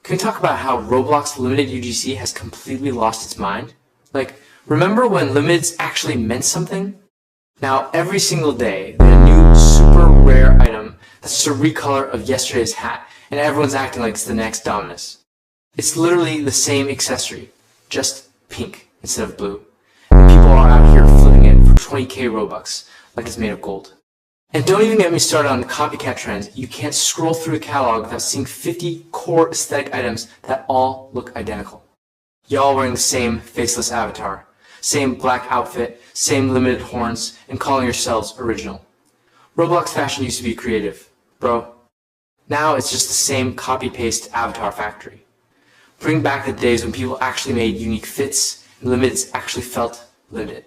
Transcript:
Can we talk about how Roblox limited UGC has completely lost its mind? Like, remember when limiteds actually meant something? Now, every single day, there's a new super rare item that's just a recolor of yesterday's hat, and everyone's acting like it's the next Dominus. It's literally the same accessory, just pink instead of blue. And people are out here flipping it for 20k Robux, like it's made of gold. And don't even get me started on the copycat trend. You can't scroll through a catalog without seeing 50 core aesthetic items that all look identical. Y'all wearing the same faceless avatar, same black outfit, same limited horns, and calling yourselves original. Roblox fashion used to be creative, bro. Now it's just the same copy-paste avatar factory. Bring back the days when people actually made unique fits and limiteds actually felt limited.